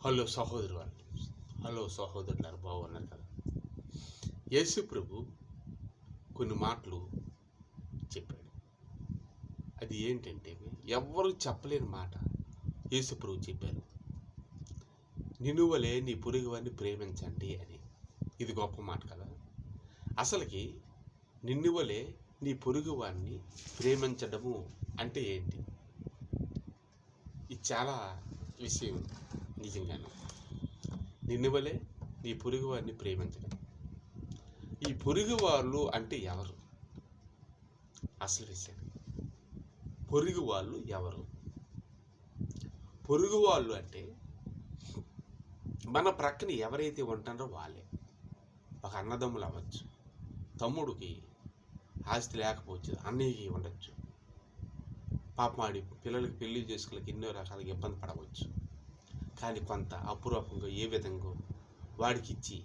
Hello సహోదరులారు బాగున్నారు కదా. యేసు ప్రభు కొన్ని మాటలు చెప్పాడు. అది ఏంటంటే ఎవ్వరూ చెప్పలేని మాట యేసు ప్రభు చెప్పారు. నిన్నువలే నీ పొరుగువారిని ప్రేమించండి అని. ఇది గొప్ప మాట కదా. అసలుకి నిన్నువలే నీ పొరుగువారిని ప్రేమించడము అంటే ఏంటి? ఇది చాలా విషయం. నిజంగానే నిన్నువలే నీ పొరుగు వారిని ప్రేమించడం. ఈ పొరుగు వాళ్ళు అంటే ఎవరు? అసలు విషయం, పొరుగు వాళ్ళు ఎవరు? పొరుగు వాళ్ళు అంటే మన ప్రక్కన ఎవరైతే ఉంటారో వాళ్ళే. ఒక అన్నదమ్ములు అవ్వచ్చు, తమ్ముడికి ఆస్తి లేకపోవచ్చు, అన్నయ్యకి ఉండొచ్చు, పాపమాడి పిల్లలకి పెళ్లి చేసుకోలేక ఎన్నో రకాలుగా ఇబ్బంది పడవచ్చు. కానీ కొంత అపురూపంగా ఏ విధంగా వాడికి ఇచ్చి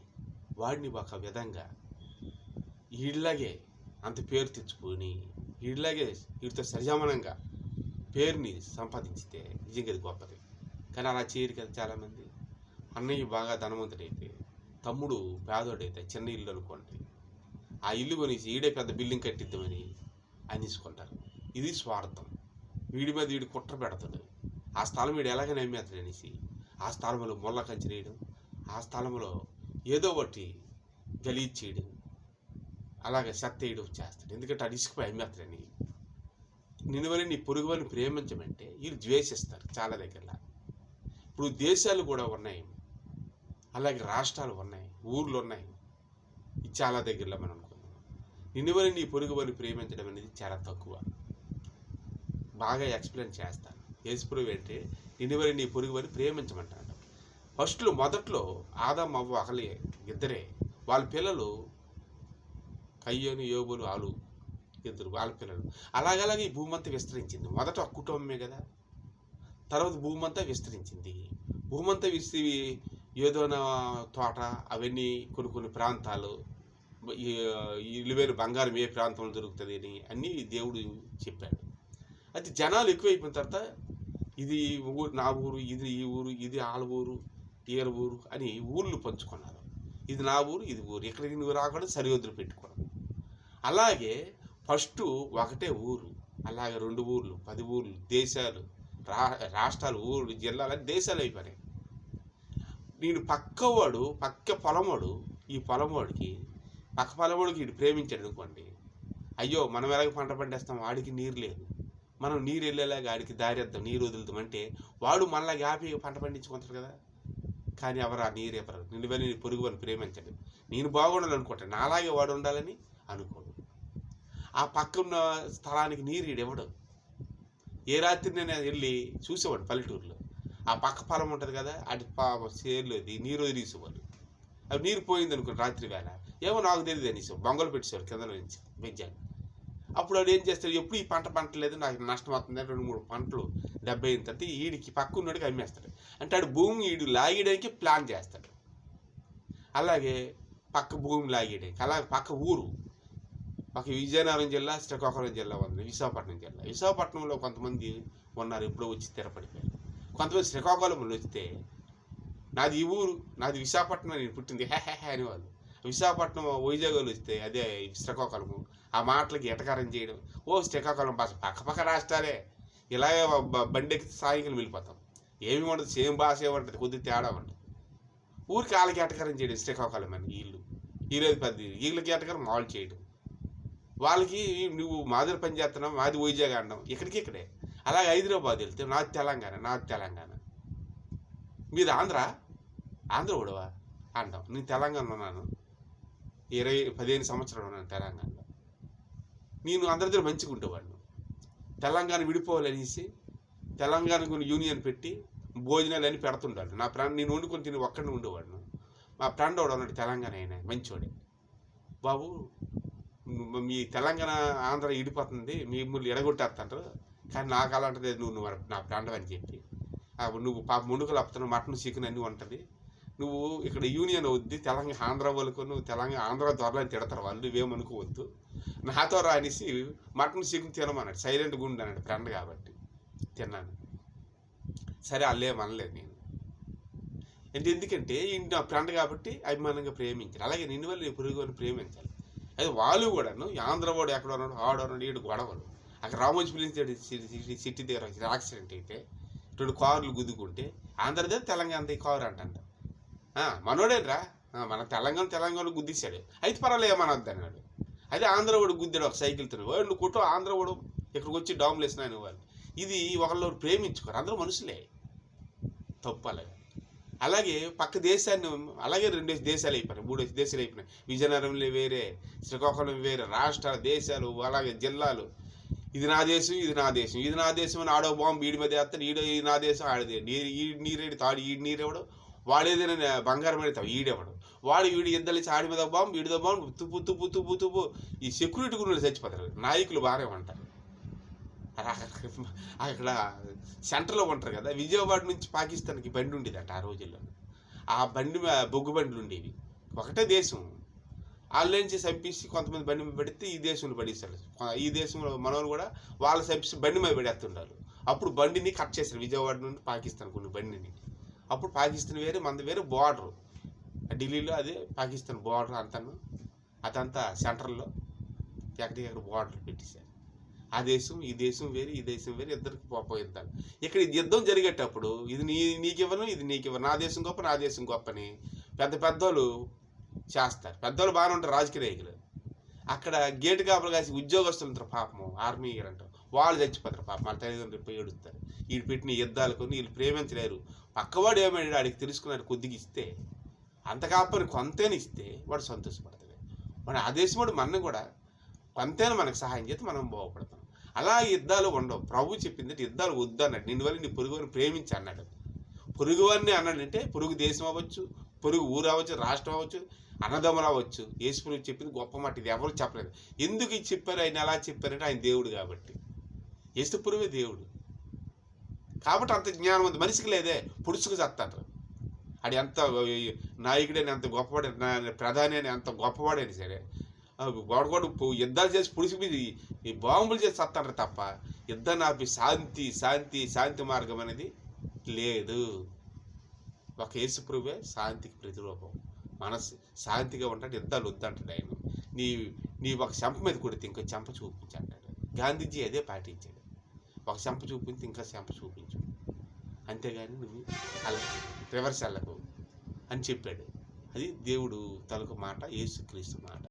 వాడిని ఒక విధంగా వీడిలాగే అంత పేరు తెచ్చుకొని వీడిలాగే వీడితో సరిసమానంగా పేరుని సంపాదించితే నిజంగా అది గొప్పది. కానీ అలా చేయరు కదా చాలామంది. అన్నయ్య బాగా ధనవంతుడైతే, తమ్ముడు పేదోడైతే చిన్న ఇల్లు అనుకోండి, ఆ ఇల్లు కొనేసి ఈడే పెద్ద బిల్డింగ్ కట్టిద్దామని అనేసుకుంటారు. ఇది స్వార్థం. వీడి మీద వీడి కుట్ర పెడతాడు. ఆ స్థలం వీడు ఎలాగైనా అమ్మేస్తాడు అనేసి ఆ స్థలంలో ముళ్ళ కంచి వేయడం, ఆ స్థలంలో ఏదో ఒకటి గలీజ్ చేయడం, అలాగే చెత్త వేయడం చేస్తాడు. ఎందుకంటే అది ఇసుకుపోయి అమ్మేస్తాడని. నిన్నువలే నీ పొరుగువారిని ప్రేమించమంటే వీళ్ళు ద్వేషిస్తారు చాలా దగ్గర. ఇప్పుడు దేశాలు కూడా ఉన్నాయి, అలాగే రాష్ట్రాలు ఉన్నాయి, ఊర్లు ఉన్నాయి. ఇది చాలా దగ్గరలో మనం అనుకున్నాం. నిన్నువలే నీ పొరుగువారిని ప్రేమించడం అనేది చాలా తక్కువ. బాగా ఎక్స్ప్లెయిన్ చేస్తాను. యేసుప్రభు అంటే నిన్నువలే నీ పొరుగువారిని ప్రేమించమంటాడు. మొదట్లో ఆదాము అవ్వ ఒకలే, ఇద్దరే. వాళ్ళ పిల్లలు కయ్యోను యోబులు, వాళ్ళు ఇద్దరు, వాళ్ళ పిల్లలు. అలాగలాగే ఈ భూమంతా విస్తరించింది. మొదట ఒక కుటుంబమే కదా, తర్వాత భూమంతా విస్తరించింది. భూమంతా ఏదోన తోట, అవన్నీ కొన్ని ప్రాంతాలు, ఇలువైన బంగారం ఏ ప్రాంతంలో దొరుకుతుంది అని అన్నీ దేవుడు చెప్పాడు. అయితే జనాలు ఎక్కువైపోయిన తర్వాత ఇది ఊరు, నా ఊరు, ఇది ఈ ఊరు, ఇది వాళ్ళ ఊరు, ఈల ఊరు అని ఊళ్ళు పంచుకున్నారు. ఇది నా ఊరు, ఇది ఊరు, ఇక్కడికి నువ్వు రాకుండా సరిహద్దులు పెట్టుకోవడం. అలాగే ఫస్ట్ ఒకటే ఊరు, అలాగే 2 ఊర్లు, 10 ఊర్లు, దేశాలు, రాష్ట్రాలు, ఊర్లు, జిల్లాలు, దేశాలు అయిపోయాయి. నేను పక్క పొలమోడు, ఈ పొలమోడికి పక్క పొలమోడికి వీడు ప్రేమించాడు అనుకోండి, అయ్యో మనం ఎలాగ పంట పండేస్తాం, వాడికి నీరు లేదు, మనం నీరు వెళ్ళేలాగా ఆడికి దారి వద్దాం, నీరు వదులుతాం అంటే వాడు మనలా హ్యాపీగా పంట పండించుకుంటారు కదా. కానీ ఎవరు ఆ నీరు ఎవరు? నిన్నువలే నీ పొరుగువారిని ప్రేమించండి. నేను బాగుండాలనుకుంటాను, నాలాగే వాడు ఉండాలని అనుకోడు. ఆ పక్కన్న స్థలానికి నీరు ఇవ్వడు. ఏ రాత్రి నేను వెళ్ళి చూసేవాడు పల్లెటూరులో, ఆ పక్క పొలం ఉంటుంది కదా, అటు చేరులో నీరు వదిలేసేవాడు. అవి నీరు పోయింది అనుకోండి రాత్రి వేళ, ఏమో నాకు తెలియదు అనేసి బొంగలు పెట్టేసేవాడు కింద నుంచి వెజ్జాన్ని. అప్పుడు వాడు ఏం చేస్తాడు, ఎప్పుడు ఈ పంట పంటలేదు, నాకు నష్టం అవుతుంది, 2-3 పంటలు 70 అయిన తర్వాత వీడికి పక్క ఉన్నోడికి అమ్మేస్తాడు. అంటే ఆడు భూమి వీడు లాగేయడానికి ప్లాన్ చేస్తాడు. అలాగే పక్క భూమి లాగేయడానికి, అలాగే పక్క ఊరు, పక్క విజయనగరం జిల్లా, శ్రీకాకుళం జిల్లా ఉంది, విశాఖపట్నంలో కొంతమంది ఉన్నారు, ఎప్పుడో వచ్చి స్థిరపడిపోయారు. కొంతమంది శ్రీకాకుళంలో వస్తే నాది ఈ ఊరు, నాది విశాఖపట్నం, నేను పుట్టింది హే అనేవాళ్ళు. విశాఖపట్నం వైజాగ్లో వస్తే అదే శ్రీకాకుళము, ఆ మాటలకి ఎటకారం చేయడం. శ్రీకాకుళం భాష పక్క రాష్ట్రాలే, ఇలాగే బండెక్కి సాయంకాలం వెళ్ళిపోతాం, ఏమి ఉండదు, సేమ్ భాష ఏముంటుంది, కొద్దిగా తేడా ఉంటుంది. ఊరికి వాళ్ళకి ఎటకారం చేయడం శ్రీకాకుళం అని, వీళ్ళది పెద్ద, వీళ్ళకి ఎటకారం మామూలు చేయడం. వాళ్ళకి నువ్వు మాదిరి పని చేస్తున్నావు, మాది వైజాగ్ అనడం, ఇక్కడే. అలాగే హైదరాబాద్ వెళ్తే నాది తెలంగాణ, మీది ఆంధ్ర ఉడవా అంటాం. నేను తెలంగాణ ఉన్నాను, 15 సంవత్సరాలు ఉన్నాను తెలంగాణలో. నేను అందరి దగ్గర మంచిగా ఉండేవాడిని. తెలంగాణ విడిపోవాలనేసి తెలంగాణకు యూనియన్ పెట్టి భోజనాలు అని పెడుతుండాలి. నా నేను వండుకొని తిని ఒక్కడిని ఉండేవాడిని. మా ఫ్రెండ్ వాడు ఉన్నాడు, తెలంగాణ అయినా మంచివాడే, బాబు మీ తెలంగాణ ఆంధ్ర విడిపోతుంది, మిమ్మల్ని ఎడగొట్టేస్తుంటారు, కానీ నాకు అలాంటిది నువ్వు నా ఫ్రెండ్ అని చెప్పి, నువ్వు పాప ముండుకలు అప్పుతున్నావు, మటన్ చికెన్ అన్నీ ఉంటుంది, నువ్వు ఇక్కడ యూనియన్ అవుద్ది, తెలంగాణ ఆంధ్ర వాళ్ళకు నువ్వు తెలంగాణ ఆంధ్ర దొరలని తిడతారు వాళ్ళు, నువ్వేమనుకోవద్దు, నాతో రానిసి మటన్ చికెన్ తినమన్నాడు. సైలెంట్గా ఉండి అన్నాడు, ఫ్రెండ్ కాబట్టి తిన్నాను. సరే అల్లేమనలేదు నేను. అంటే ఎందుకంటే ఈ నా ఫ్రెండ్ కాబట్టి అభిమానంగా ప్రేమించాలి. అలాగే నిన్ను వల్ల నీ పొరుగువాడిని ప్రేమించాలి. అయితే వాళ్ళు కూడాను ఈ ఆంధ్రవాడు ఎక్కడ ఉన్నాడు ఆడన్నాడు ఈడు గొడవలు. అక్కడ రామోజీ ఫిలిం సిటీ దగ్గర యాక్సిడెంట్ అయితే 2 కార్లు గుద్దుకుంటే ఆంధ్రదే తెలంగాణది కారు అంటంట. మనోడేనరా మన తెలంగాణ గుద్దిశాడు అయితే పర్వాలేదు ఏమనొద్దు అన్నాడు. అదే ఆంధ్రవాడు గుద్దాడు ఒక సైకిల్తో వాడు నువ్వు కుట్టు ఆంధ్రవాడు ఇక్కడికి వచ్చి డాములు వేసినాను వాళ్ళు. ఇది ఒకళ్ళు ప్రేమించుకోరు, అందరూ మనుషులే, తప్పు అలాగే. అలాగే పక్క దేశాన్ని అలాగే 2 దేశాలు అయిపోయినాయి, 3 దేశాలు అయిపోయినాయి. విజయనగరంలో వేరే, శ్రీకాకుళం వేరే, రాష్ట్రాలు దేశాలు అలాగే జిల్లాలు. ఇది నా దేశం ఇది నా దేశం ఇది నా దేశం అని ఆడో బాంబు వీడి మీద వేస్తాడు, ఇది నా దేశం ఆడిదే నీరేడి తాడు ఈడు నీరెవడు, వాడేదైనా బంగారం పెడతావు ఈడెవడు, వాడు వీడి ఇద్దరు ఆడి మీద బాంబు వీడిదో బాంబు తుప్పు తుప్పు తుప్పు తుప్పు. ఈ సెక్యూరిటీ గురించి చచ్చిపోతారు, నాయకులు బాగానే ఉంటారు. అక్కడ సెంటర్లో ఉంటారు కదా. విజయవాడ నుంచి పాకిస్తాన్కి బండి ఉండేదంట ఆ రోజుల్లో. ఆ బండి బొగ్గు బండ్లు ఉండేవి. ఒకటే దేశం, వాళ్ళ నుంచి చంపేసి కొంతమంది బండి మీద పెడితే ఈ దేశంలో పడేస్తారు. ఈ దేశంలో మనోళ్ళు కూడా వాళ్ళ చంపేసి బండి మీద పడేస్తుంటారు. అప్పుడు బండిని కట్ చేశారు విజయవాడ నుండి పాకిస్తాన్ కొన్ని బండిని. అప్పుడు పాకిస్తాన్ వేరే మనది వేరే, బార్డరు ఢిల్లీలో అదే పాకిస్తాన్ బార్డర్ అంతాను. అదంతా సెంటర్లో ఎక్కడికెక్కడ బార్డర్ పెట్టేశారు. ఆ దేశం ఈ దేశం వేరు ఈ దేశం వేరు, ఇద్దరికి యుద్ధాలు. ఇక్కడ యుద్ధం జరిగేటప్పుడు ఇది నీకివ్వను ఇది నీకివ్వను, నా దేశం గొప్ప నా దేశం గొప్పని పెద్దోళ్ళు చేస్తారు. పెద్దోళ్ళు బాగానే ఉంటారు రాజకీయ నాయకులు. అక్కడ గేటు కాపలు కాసి ఉద్యోగస్తులు ఉంటారు పాపము, ఆర్మీ అంటారు, వాళ్ళు చచ్చిపోతారు పాపం. వాళ్ళ తల్లిదండ్రులు పోయి ఏడుస్తారు. వీళ్ళు పెట్టిన యుద్ధాలు కొన్ని వీళ్ళు ప్రేమించలేరు. పక్కవాడు ఏమైనా వాడికి తెలుసుకున్నాడు కొద్దిగా ఇస్తే, అంత కాపని కొంతేనే ఇస్తే వాడు సంతోషపడతాడు. మన ఆ దేశం వాడు మన కూడా కొంతేనా మనకు సహాయం చేస్తే మనం బాగుపడతాం. అలా యుద్ధాలు ఉండవు. ప్రభు చెప్పింది యుద్ధాలు వద్దు అన్నాడు. నిన్ను వల్ల నీ పొరుగువారిని ప్రేమించి అన్నాడు. పొరుగువారిని అన్నాడంటే పొరుగు దేశం అవ్వచ్చు, పొరుగు ఊరు అవ్వచ్చు, రాష్ట్రం అవ్వచ్చు, అన్నదమ్ములు అవ్వచ్చు. యేసుప్రభు చెప్పింది గొప్ప మాట, ఇది ఎవరు చెప్పలేదు. ఎందుకు ఇది చెప్పారు, ఆయన ఎలా చెప్పారంటే ఆయన దేవుడు కాబట్టి. యేసుప్రభువే దేవుడు కాబట్టి అంత జ్ఞానం ఉంది. మనిషికి లేదే, పుడుచుకు చస్తాడు. అది ఎంత నాయకుడని ఎంత గొప్పవాడు, ప్రధాని అని ఎంత గొప్పవాడని సరే గొడగొడు యుద్ధాలు చేసి పుడిసిపోయి ఈ బాంబులు చేసి చస్తాడు తప్ప యుద్ధాన్ని ఆపి శాంతి మార్గం అనేది లేదు. ఒక యేసుప్రభువే శాంతికి ప్రతిరూపం. మనసు శాంతిగా ఉంటాడు, యుద్ధాలు వద్దంటాడు ఆయన. నీ ఒక చెంప మీద కొడితే ఇంకో చెంప చూపించి అంటాడు. గాంధీజీ అదే పాటించాడు, ఒక చెంప చూపించి ఇంకా చెంప చూపించు, అంతేగాని నువ్వు అలా రివర్స్ వెళ్ళకు అని చెప్పాడు. అది దేవుడు తలకు మాట, యేసుక్రీస్తు మాట.